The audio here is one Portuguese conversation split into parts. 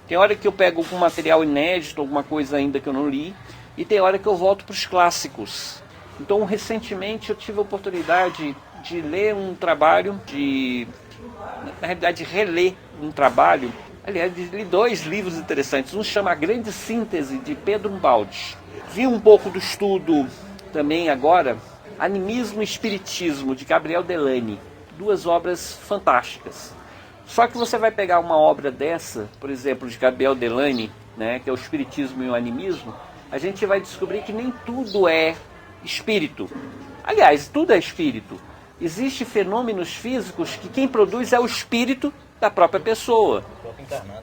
Tem hora que eu pego algum material inédito, alguma coisa ainda que eu não li, e tem hora que eu volto para os clássicos. Então, recentemente eu tive a oportunidade de ler um trabalho, na realidade, reler um trabalho. Aliás, li 2 livros interessantes. Um chama A Grande Síntese, de Pedro Umbaldi. Vi um pouco do estudo também agora, Animismo e Espiritismo, de Gabriel Delany. 2 obras fantásticas. Só que você vai pegar uma obra dessa, por exemplo, de Gabriel Delany, né, que é o Espiritismo e o Animismo, a gente vai descobrir que nem tudo é espírito. Aliás, tudo é espírito. Existem fenômenos físicos que quem produz é o espírito da própria pessoa.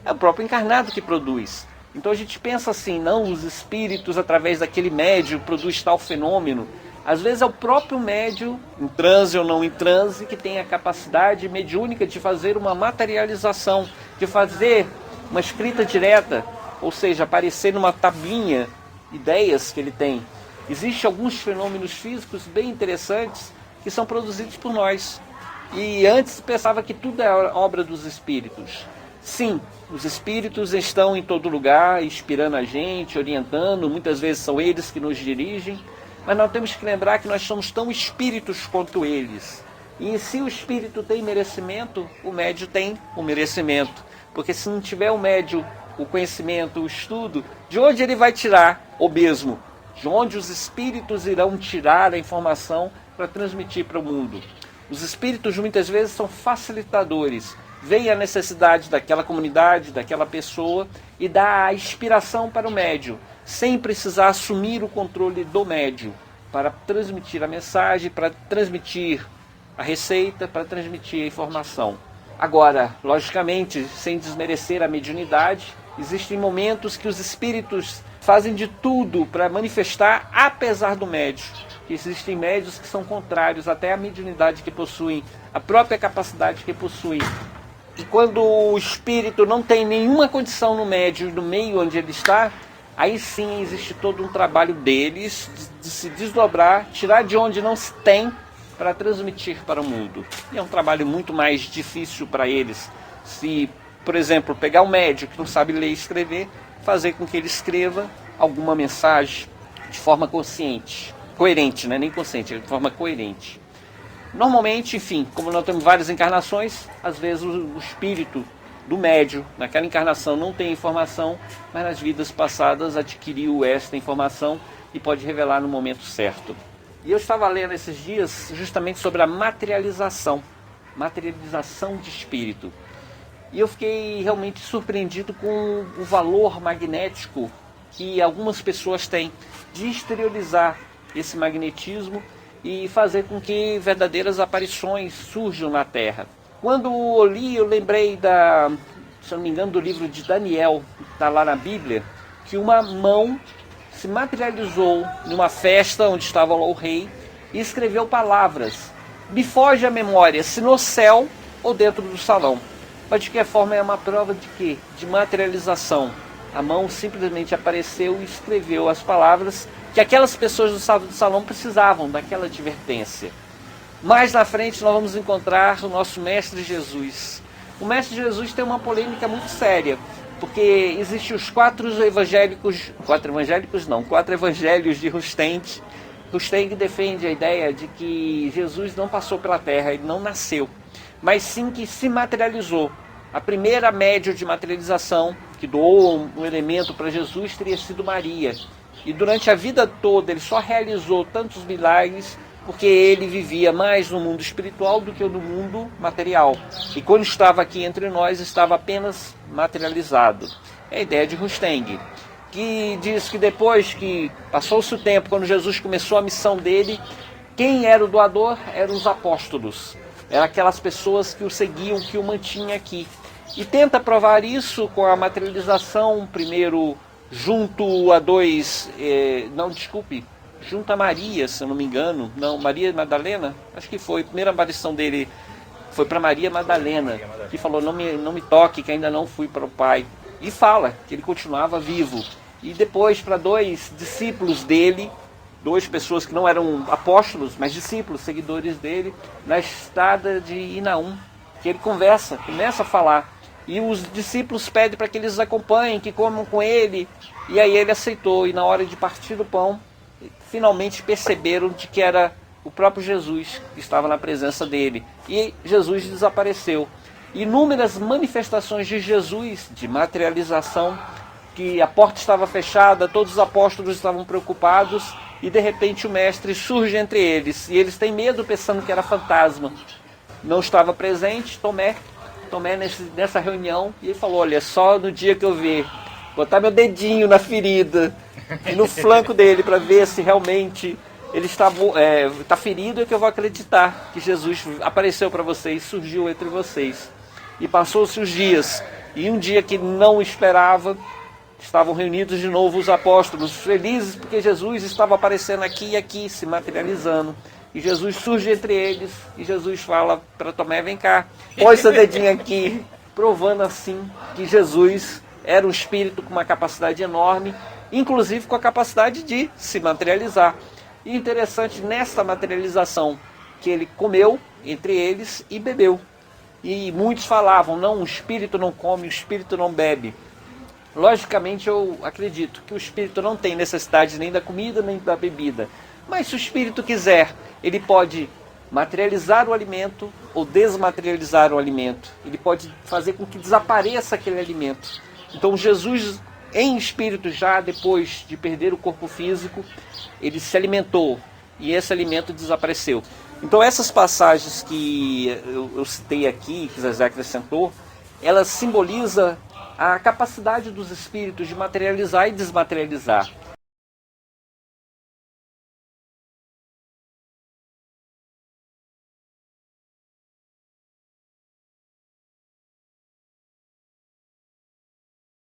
É o próprio encarnado que produz. Então a gente pensa assim, não, os espíritos através daquele médium produz tal fenômeno. Às vezes é o próprio médium, em transe ou não em transe, que tem a capacidade mediúnica de fazer uma materialização, de fazer uma escrita direta, ou seja, aparecer numa tablinha ideias que ele tem. Existem alguns fenômenos físicos bem interessantes que são produzidos por nós. E antes pensava que tudo é obra dos espíritos. Sim, os espíritos estão em todo lugar, inspirando a gente, orientando, muitas vezes são eles que nos dirigem, mas nós temos que lembrar que nós somos tão espíritos quanto eles. E se o espírito tem merecimento, o médium tem o merecimento. Porque se não tiver o médium, o conhecimento, o estudo, de onde ele vai tirar o mesmo? De onde os espíritos irão tirar a informação para transmitir para o mundo? Os espíritos muitas vezes são facilitadores. Vem a necessidade daquela comunidade, daquela pessoa e dá a inspiração para o médium, sem precisar assumir o controle do médium, para transmitir a mensagem, para transmitir a receita, para transmitir a informação. Agora, logicamente, sem desmerecer a mediunidade, existem momentos que os espíritos fazem de tudo para manifestar, apesar do médium. Existem médios que são contrários até à mediunidade que possuem, a própria capacidade que possuem. E quando o espírito não tem nenhuma condição no médium, no meio onde ele está, aí sim existe todo um trabalho deles de se desdobrar, tirar de onde não se tem para transmitir para o mundo. E é um trabalho muito mais difícil para eles. Se, por exemplo, pegar um médium que não sabe ler e escrever, fazer com que ele escreva alguma mensagem de forma consciente, coerente, né? Nem consciente, de forma coerente. Normalmente, enfim, como nós temos várias encarnações, às vezes o espírito do médium, naquela encarnação, não tem informação, mas nas vidas passadas adquiriu esta informação e pode revelar no momento certo. E eu estava lendo esses dias justamente sobre a materialização de espírito. E eu fiquei realmente surpreendido com o valor magnético que algumas pessoas têm de exteriorizar esse magnetismo e fazer com que verdadeiras aparições surjam na Terra. Quando eu li, eu lembrei se não me engano, do livro de Daniel, que está lá na Bíblia, que uma mão se materializou numa festa onde estava lá o rei e escreveu palavras. Me foge a memória, se no céu ou dentro do salão. Mas de qualquer forma é uma prova de quê? De materialização. A mão simplesmente apareceu e escreveu as palavras que aquelas pessoas do salão precisavam daquela advertência. Mais na frente nós vamos encontrar o nosso Mestre Jesus. O Mestre Jesus tem uma polêmica muito séria, porque existem os 4 evangelhos de Rusteng. Rusteng defende a ideia de que Jesus não passou pela terra, ele não nasceu, mas sim que se materializou. A primeira médium de materialização que doou um elemento para Jesus teria sido Maria. E durante a vida toda ele só realizou tantos milagres porque ele vivia mais no mundo espiritual do que no mundo material. E quando estava aqui entre nós, estava apenas materializado. É a ideia de Rusteng, que diz que depois que passou-se o tempo, quando Jesus começou a missão dele, quem era o doador? Eram os apóstolos. Eram aquelas pessoas que o seguiam, que o mantinham aqui. E tenta provar isso com a materialização, primeiro junto a junto a Maria, se eu não me engano. Não, Maria Madalena? Acho que foi. A primeira aparição dele foi para Maria Madalena, que falou, não me toque, que ainda não fui para o Pai. E fala que ele continuava vivo. E depois para 2 discípulos dele, 2 pessoas que não eram apóstolos, mas discípulos, seguidores dele, na estrada de Inaum, que ele começa a falar. E os discípulos pedem para que eles acompanhem, que comam com ele. E aí ele aceitou. E na hora de partir do pão, finalmente perceberam de que era o próprio Jesus que estava na presença dele. E Jesus desapareceu. Inúmeras manifestações de Jesus, de materialização, que a porta estava fechada, todos os apóstolos estavam preocupados, e de repente o mestre surge entre eles. E eles têm medo, pensando que era fantasma. Não estava presente, Tomé nessa reunião, e ele falou: olha, só no dia que eu ver, botar meu dedinho na ferida e no flanco dele para ver se realmente ele está ferido, é que eu vou acreditar que Jesus apareceu para vocês, surgiu entre vocês. E passou-se os dias, e um dia que não esperava, estavam reunidos de novo os apóstolos, felizes porque Jesus estava aparecendo aqui e aqui, se materializando. E Jesus surge entre eles, e Jesus fala para Tomé: vem cá, põe seu dedinho aqui, provando assim que Jesus era um espírito com uma capacidade enorme, inclusive com a capacidade de se materializar. E interessante nesta materialização, que ele comeu entre eles e bebeu. E muitos falavam: não, o espírito não come, o espírito não bebe. Logicamente eu acredito que o espírito não tem necessidade nem da comida nem da bebida. Mas se o espírito quiser, ele pode materializar o alimento ou desmaterializar o alimento. Ele pode fazer com que desapareça aquele alimento. Então Jesus, em espírito, já depois de perder o corpo físico, ele se alimentou e esse alimento desapareceu. Então essas passagens que eu citei aqui, que Zezé acrescentou, elas simbolizam a capacidade dos espíritos de materializar e desmaterializar.